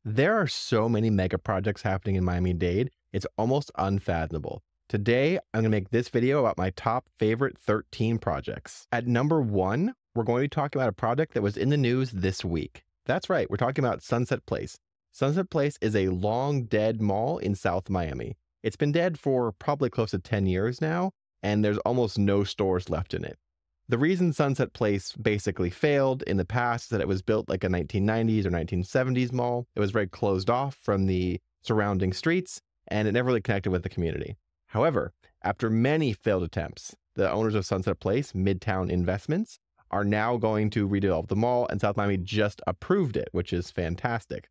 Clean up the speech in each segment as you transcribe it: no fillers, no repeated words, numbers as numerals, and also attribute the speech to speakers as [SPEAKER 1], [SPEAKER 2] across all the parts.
[SPEAKER 1] There are so many mega projects happening in Miami-Dade, it's almost unfathomable. Today, I'm going to make this video about my top favorite 13 projects. At number 1, we're going to be talking about a project that was in the news this week. That's right, we're talking about Sunset Place. Sunset Place is a long dead mall in South Miami. It's been dead for probably close to 10 years now, and there's almost no stores left in it. The reason Sunset Place basically failed in the past is that it was built like a 1990s or 1970s mall. It was very closed off from the surrounding streets, and it never really connected with the community. However, after many failed attempts, the owners of Sunset Place, Midtown Investments, are now going to redevelop the mall, and South Miami just approved it, which is fantastic.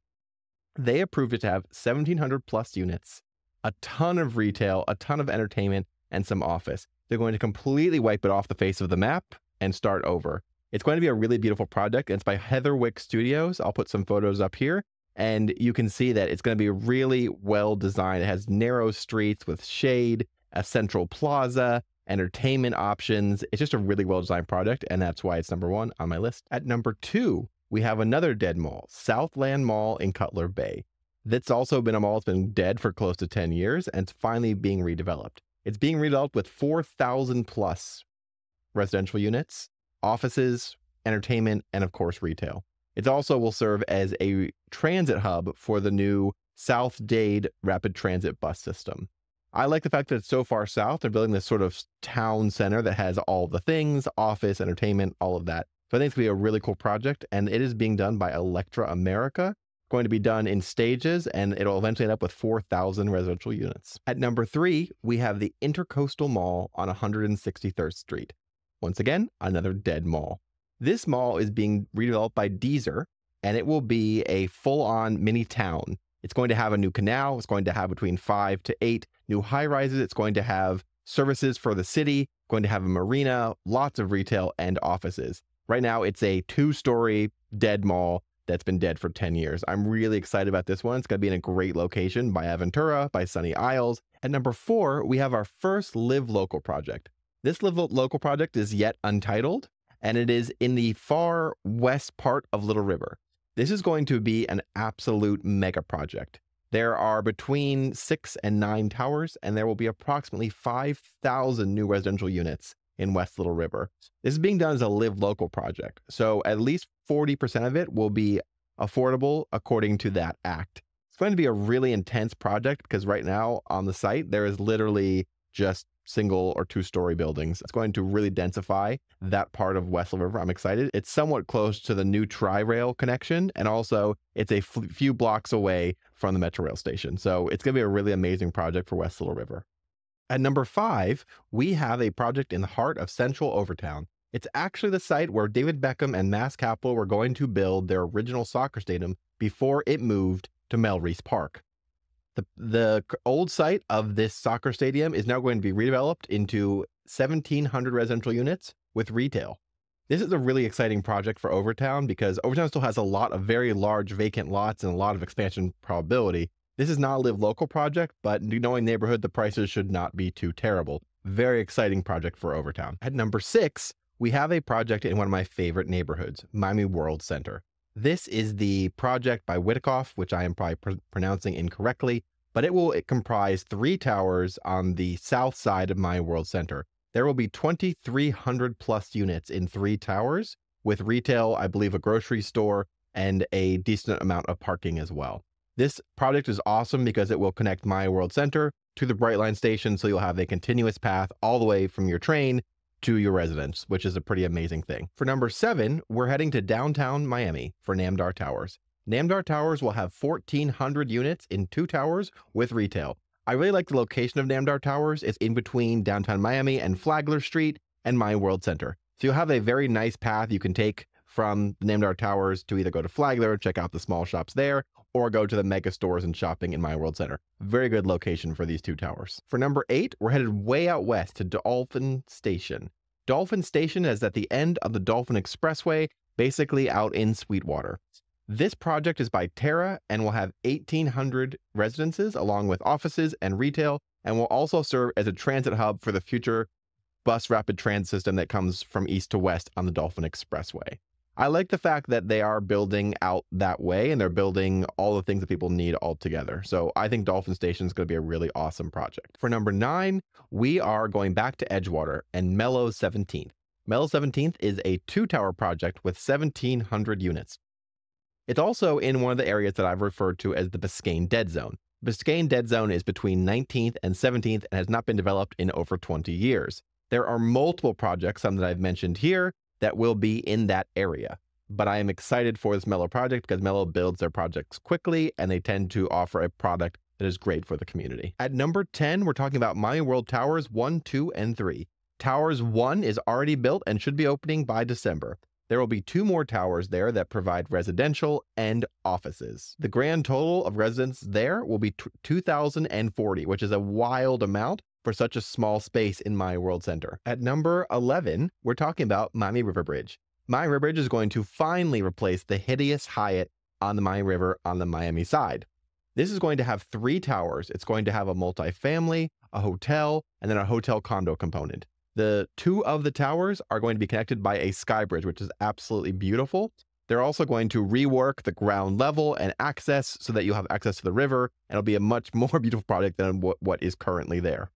[SPEAKER 1] They approved it to have 1,700 plus units, a ton of retail, a ton of entertainment, and some office. They're going to completely wipe it off the face of the map and start over. It's going to be a really beautiful project. It's by Heatherwick Studios. I'll put some photos up here, and you can see that it's going to be really well designed. It has narrow streets with shade, a central plaza, entertainment options. It's just a really well designed project, and that's why it's number 1 on my list. At number 2, we have another dead mall, Southland Mall in Cutler Bay. That's also been a mall that's been dead for close to 10 years, and it's finally being redeveloped. It's being redeveloped with 4,000 plus residential units, offices, entertainment, and of course, retail. It also will serve as a transit hub for the new South Dade rapid transit bus system. I like the fact that it's so far south. They're building this sort of town center that has all the things, office, entertainment, all of that. So I think it's going to be a really cool project, and it is being done by Electra America. Going to be done in stages, and it'll eventually end up with 4,000 residential units. At number 3, we have the Intercoastal Mall on 163rd Street. Once again, another dead mall. This mall is being redeveloped by Deezer, and it will be a full-on mini town. It's going to have a new canal. It's going to have between 5 to 8 new high-rises. It's going to have services for the city, going to have a marina, lots of retail, and offices. Right now, it's a 2-story dead mall that's been dead for 10 years. I'm really excited about this one. It's going to be in a great location by Aventura, by Sunny Isles. At number 4, we have our first Live Local project. This Live Local project is yet untitled, and it is in the far west part of Little River. This is going to be an absolute mega project. There are between 6 and 9 towers, and there will be approximately 5,000 new residential units in West Little River. This is being done as a Live Local project, so at least 40% of it will be affordable according to that act. It's going to be a really intense project because right now on the site, there is literally just single or 2-story buildings. It's going to really densify that part of West Little River. I'm excited. It's somewhat close to the new Tri-Rail connection, and also it's a few blocks away from the Metro Rail station. So it's going to be a really amazing project for West Little River. At number 5, we have a project in the heart of central Overtown. It's actually the site where David Beckham and Mass Capital were going to build their original soccer stadium before it moved to Melreese Park. The old site of this soccer stadium is now going to be redeveloped into 1,700 residential units with retail. This is a really exciting project for Overtown because Overtown still has a lot of very large vacant lots and a lot of expansion probability. This is not a Live Local project, but knowing neighborhood, the prices should not be too terrible. Very exciting project for Overtown. At number 6, we have a project in one of my favorite neighborhoods, Miami World Center. This is the project by Whitikoff, which I am probably pronouncing incorrectly, but it will comprise 3 towers on the south side of Miami World Center. There will be 2,300 plus units in 3 towers with retail, I believe a grocery store, and a decent amount of parking as well. This project is awesome because it will connect Miami World Center to the Brightline station, so you'll have a continuous path all the way from your train to your residence, which is a pretty amazing thing. For number 7, we're heading to downtown Miami for Namdar Towers. Namdar Towers will have 1,400 units in 2 towers with retail. I really like the location of Namdar Towers. It's in between downtown Miami and Flagler Street and Miami World Center. So you'll have a very nice path you can take from the Namdar Towers to either go to Flagler and check out the small shops there, or go to the mega stores and shopping in Miami World Center. Very good location for these 2 towers. For number 8, we're headed way out west to Dolphin Station. Dolphin Station is at the end of the Dolphin Expressway, basically out in Sweetwater. This project is by Terra and will have 1,800 residences along with offices and retail, and will also serve as a transit hub for the future bus rapid transit system that comes from east to west on the Dolphin Expressway. I like the fact that they are building out that way and they're building all the things that people need all together. So I think Dolphin Station is going to be a really awesome project. For number 9, we are going back to Edgewater and Melo 17th. Melo 17th is a 2-tower project with 1,700 units. It's also in one of the areas that I've referred to as the Biscayne Dead Zone. Biscayne Dead Zone is between 19th and 17th and has not been developed in over 20 years. There are multiple projects, some that I've mentioned here, that will be in that area. But I am excited for this Melo project because Melo builds their projects quickly and they tend to offer a product that is great for the community. At number 10, we're talking about Miami World Towers 1, 2, and 3. Towers 1 is already built and should be opening by December. There will be 2 more towers there that provide residential and offices. The grand total of residents there will be 2,040, which is a wild amount for such a small space in Miami World Center. At number 11, we're talking about Miami River Bridge. Miami River Bridge is going to finally replace the hideous Hyatt on the Miami River on the Miami side. This is going to have 3 towers. It's going to have a multifamily, a hotel, and then a hotel condo component. The 2 of the towers are going to be connected by a sky bridge, which is absolutely beautiful. They're also going to rework the ground level and access so that you'll have access to the river, and it'll be a much more beautiful project than what is currently there.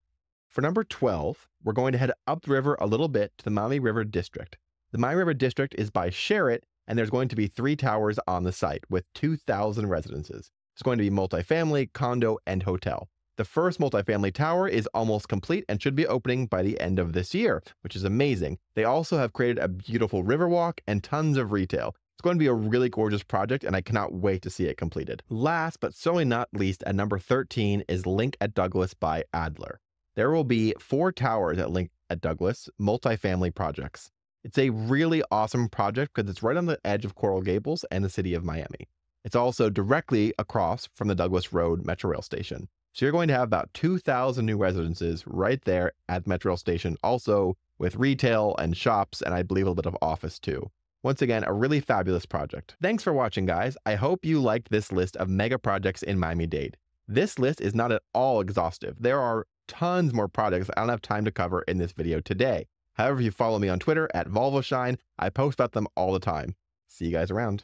[SPEAKER 1] For number 12, we're going to head upriver a little bit to the Miami River District. The Miami River District is by Sherritt, and there's going to be 3 towers on the site with 2,000 residences. It's going to be multifamily, condo, and hotel. The first multifamily tower is almost complete and should be opening by the end of this year, which is amazing. They also have created a beautiful riverwalk and tons of retail. It's going to be a really gorgeous project, and I cannot wait to see it completed. Last, but certainly not least, at number 13 is Link at Douglas by Adler. There will be 4 towers at Link at Douglas, multifamily projects. It's a really awesome project because it's right on the edge of Coral Gables and the city of Miami. It's also directly across from the Douglas Road Metro Rail station. So you're going to have about 2,000 new residences right there at the Metro Rail station, also with retail and shops, and I believe a little bit of office too. Once again, a really fabulous project. Thanks for watching, guys. I hope you liked this list of mega projects in Miami-Dade. This list is not at all exhaustive. There are tons more projects I don't have time to cover in this video today. However, if you follow me on Twitter at VolvoShine, I post about them all the time. See you guys around.